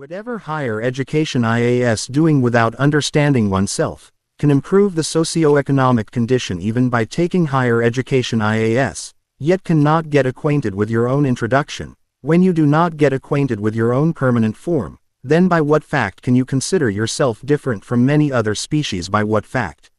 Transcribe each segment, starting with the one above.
Whatever higher education is doing without understanding oneself, can improve the socio-economic condition even by taking higher education yet cannot get acquainted with your own introduction. When you do not get acquainted with your own permanent form, then by what fact can you consider yourself different from many other species? By what fact?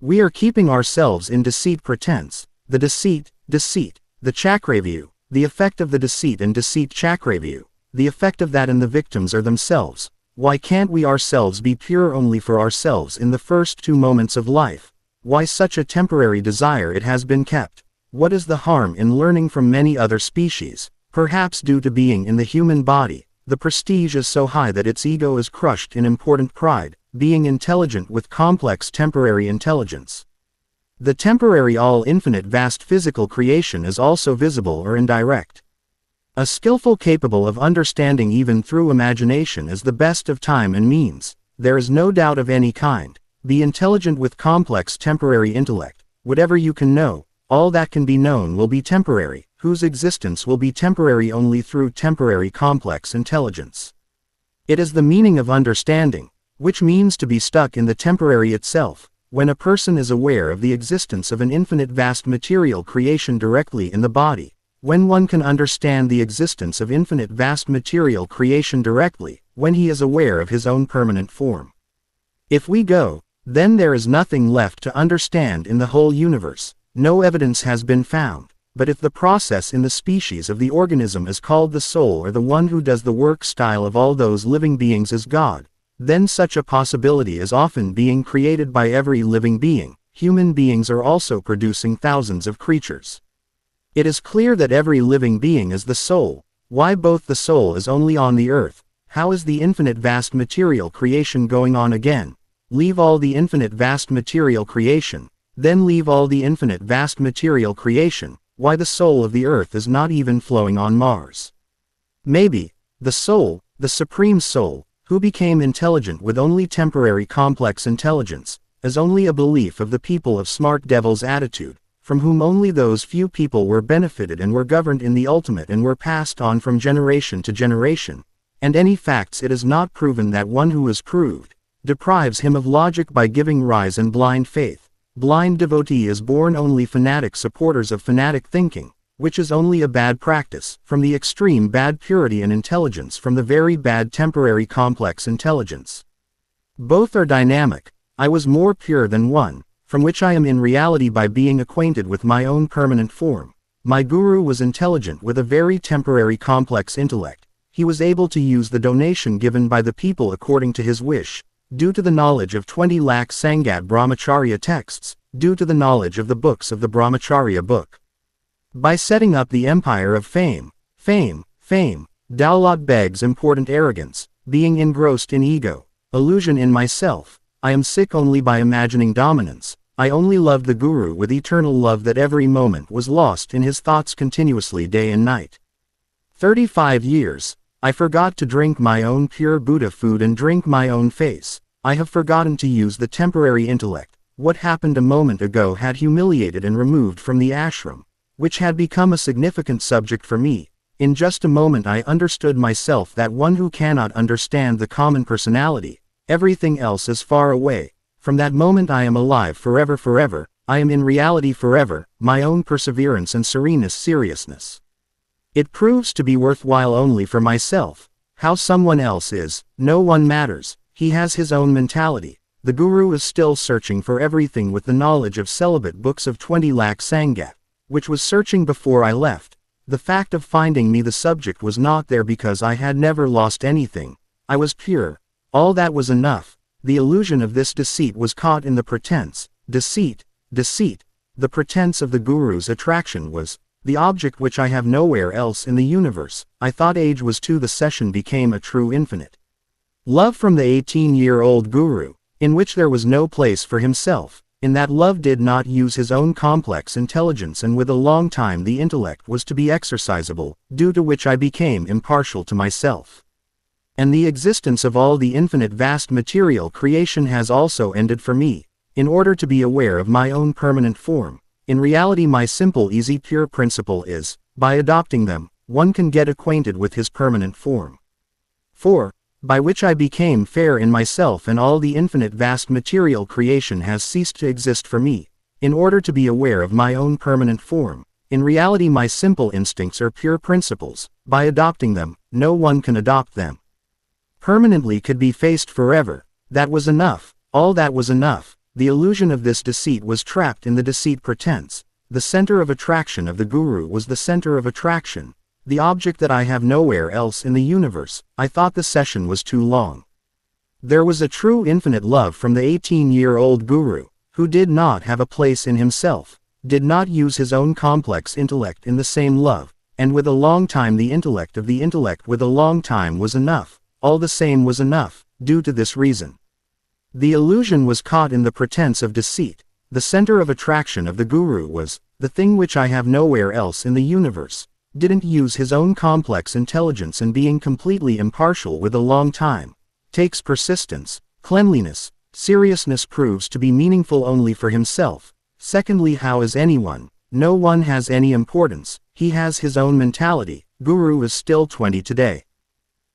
We are keeping ourselves in deceit pretense, the deceit, the Chakravarti, the effect of the deceit and deceit Chakravarti. The effect of that and the victims are themselves. Why can't we ourselves be pure only for ourselves in the first 2 moments of life? Why such a temporary desire it has been kept? What is the harm in learning from many other species? Perhaps due to being in the human body, the prestige is so high that its ego is crushed in important pride, being intelligent with complex temporary intelligence. The temporary all-infinite vast physical creation is also visible or indirect. A skillful capable of understanding even through imagination is the best of time and means. There is no doubt of any kind. Be intelligent with complex temporary intellect. Whatever you can know, all that can be known will be temporary, whose existence will be temporary only through temporary complex intelligence. It is the meaning of understanding, which means to be stuck in the temporary itself, when a person is aware of the existence of an infinite vast material creation directly in the body. When one can understand the existence of infinite vast material creation directly, when he is aware of his own permanent form. If we go, then there is nothing left to understand in the whole universe. No evidence has been found, but if the process in the species of the organism is called the soul or the one who does the work style of all those living beings is God, then such a possibility is often being created by every living being. Human beings are also producing thousands of creatures. It is clear that every living being is the soul. Why both the soul is only on the earth? How is the infinite vast material creation going on again? Leave all the infinite vast material creation, then leave all the infinite vast material creation. Why the soul of the earth is not even flowing on Mars? Maybe, the soul, the supreme soul, who became intelligent with only temporary complex intelligence, is only a belief of the people of smart devil's attitude, from whom only those few people were benefited and were governed in the ultimate and were passed on from generation to generation, and any facts it is not proven that one who is proved, deprives him of logic by giving rise in blind faith. Blind devotee is born only fanatic supporters of fanatic thinking, which is only a bad practice, from the extreme bad purity and intelligence from the very bad temporary complex intelligence. Both are dynamic. I was more pure than one, from which I am in reality by being acquainted with my own permanent form. My guru was intelligent with a very temporary complex intellect. He was able to use the donation given by the people according to his wish, due to the knowledge of 20 lakh Sangat Brahmacharya texts, due to the knowledge of the books of the Brahmacharya book. By setting up the empire of fame, Daulat Beg's important arrogance, being engrossed in ego, illusion in myself, I am sick only by imagining dominance. I only loved the Guru with eternal love that every moment was lost in his thoughts continuously day and night. 35 years, I forgot to drink my own pure Buddha food and drink my own face. I have forgotten to use the temporary intellect. What happened a moment ago had humiliated and removed from the ashram, which had become a significant subject for me. In just a moment I understood myself, that one who cannot understand the common personality, everything else is far away. From that moment I am alive forever, I am in reality forever, my own perseverance and seriousness. It proves to be worthwhile only for myself. How someone else is, no one matters. He has his own mentality. The Guru is still searching for everything with the knowledge of celibate books of 20 lakh Sangat, which was searching before I left. The fact of finding me the subject was not there because I had never lost anything. I was pure. All that was enough. The illusion of this deceit was caught in the pretense. Deceit. The pretense of the Guru's attraction was the object which I have nowhere else in the universe. I thought age was too. The session became a true infinite love from the 18-year-old Guru, in which there was no place for himself. In that love did not use his own complex intelligence, and with a long time the intellect was to be exercisable, due to which I became impartial to myself. And the existence of all the infinite vast material creation has also ended for me, in order to be aware of my own permanent form. In reality my simple easy pure principle is, by adopting them, one can get acquainted with his permanent form. 4. by which I became fair in myself and all the infinite vast material creation has ceased to exist for me, in order to be aware of my own permanent form. In reality my simple instincts are pure principles. By adopting them, no one can adopt them. Permanently could be faced forever. That was enough. All that was enough. The illusion of this deceit was trapped in the deceit pretense. The center of attraction of the Guru was the center of attraction. The object that I have nowhere else in the universe. I thought the session was too long. There was a true infinite love from the 18-year-old Guru, who did not have a place in himself, did not use his own complex intellect in the same love, and with a long time the intellect of the intellect with a long time was enough, all the same was enough, due to this reason. The illusion was caught in the pretense of deceit. The center of attraction of the Guru was, the thing which I have nowhere else in the universe, didn't use his own complex intelligence and being completely impartial with a long time, takes persistence, cleanliness, seriousness proves to be meaningful only for himself. Secondly, how is anyone? No one has any importance, he has his own mentality. Guru is still 20 today.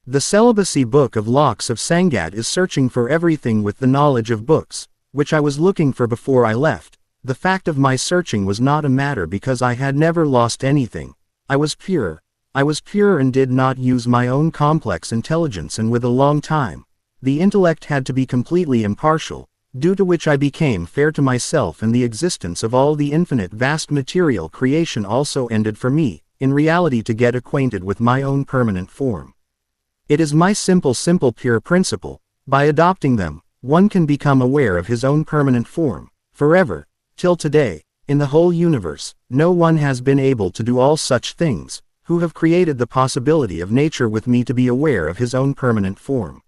The celibacy book of Locks of Sangat is searching for everything with the knowledge of books, which I was looking for before I left. The fact of my searching was not a matter because I had never lost anything. I was pure. I was pure and did not use my own complex intelligence, and with a long time, the intellect had to be completely impartial, due to which I became fair to myself, and the existence of all the infinite vast material creation also ended for me, in reality to get acquainted with my own permanent form. It is my simple pure principle. By adopting them, one can become aware of his own permanent form, forever. Till today, in the whole universe, no one has been able to do all such things, who have created the possibility of nature with me to be aware of his own permanent form.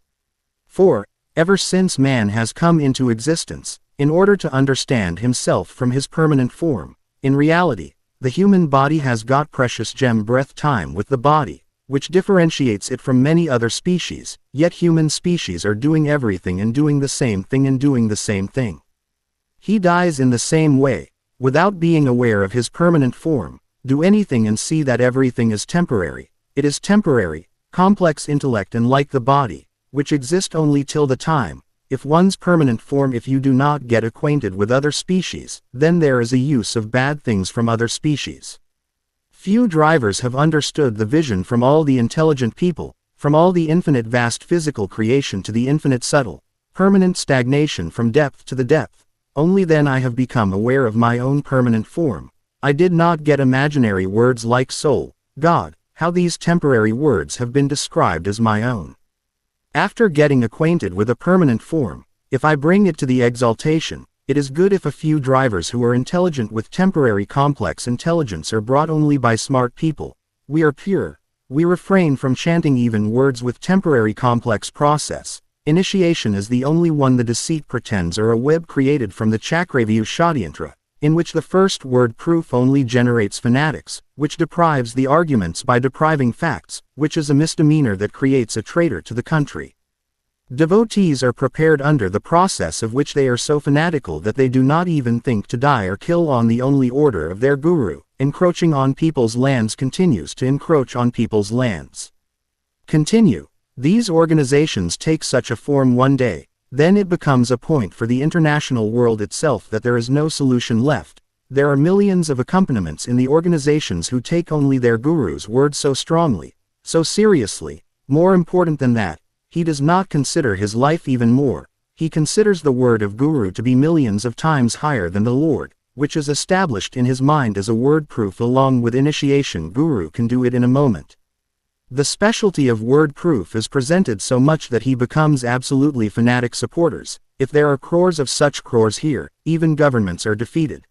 For, ever since man has come into existence, in order to understand himself from his permanent form, in reality, the human body has got precious gem breath time with the body, which differentiates it from many other species, yet human species are doing everything and doing the same thing and doing the same thing. He dies in the same way, without being aware of his permanent form, do anything and see that everything is temporary. It is temporary, complex intellect and like the body, which exist only till the time, if one's permanent form. If you do not get acquainted with other species, then there is a use of bad things from other species. Few drivers have understood the vision from all the intelligent people, from all the infinite vast physical creation to the infinite subtle, permanent stagnation from depth to the depth. Only then I have become aware of my own permanent form. I did not get imaginary words like soul, God, how these temporary words have been described as my own. After getting acquainted with a permanent form, if I bring it to the exaltation, it is good if a few drivers who are intelligent with temporary complex intelligence are brought only by smart people. We are pure. We refrain from chanting even words with temporary complex process. Initiation is the only one the deceit pretends, or a web created from the Chakravarti Shadyantra, in which the first word proof only generates fanatics, which deprives the arguments by depriving facts, which is a misdemeanor that creates a traitor to the country. Devotees are prepared under the process of which they are so fanatical that they do not even think to die or kill on the only order of their guru. Encroaching on people's lands continues to encroach on people's lands. Continue. These organizations take such a form one day, then it becomes a point for the international world itself that there is no solution left. There are millions of accompaniments in the organizations who take only their guru's word so strongly, so seriously. More important than that, he does not consider his life even more. He considers the word of Guru to be millions of times higher than the Lord, which is established in his mind as a word proof. Along with initiation, Guru can do it in a moment. The specialty of word proof is presented so much that he becomes absolutely fanatic supporters. If there are crores of such crores here, even governments are defeated.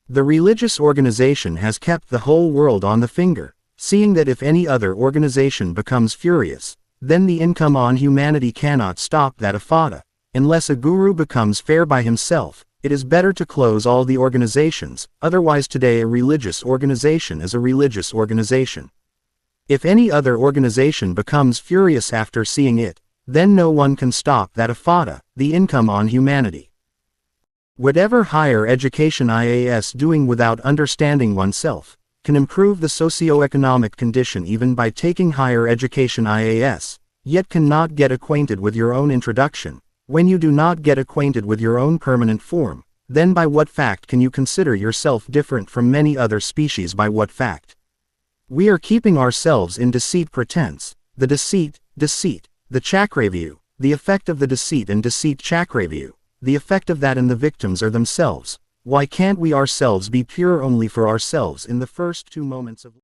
The religious organization has kept the whole world on the finger, seeing that if any other organization becomes furious, then the income on humanity cannot stop that afada. Unless a guru becomes fair by himself, it is better to close all the organizations. Otherwise today a religious organization is a religious organization. If any other organization becomes furious after seeing it, then no one can stop that afada, the income on humanity. Whatever higher education IAS doing without understanding oneself, can improve the socio-economic condition even by taking higher education IAS, yet cannot get acquainted with your own introduction. When you do not get acquainted with your own permanent form, then by what fact can you consider yourself different from many other species? By what fact? We are keeping ourselves in deceit pretense, the deceit, the Chakravarti, the effect of the deceit and deceit Chakravarti, the effect of that and the victims are themselves. Why can't we ourselves be pure only for ourselves in the first 2 moments of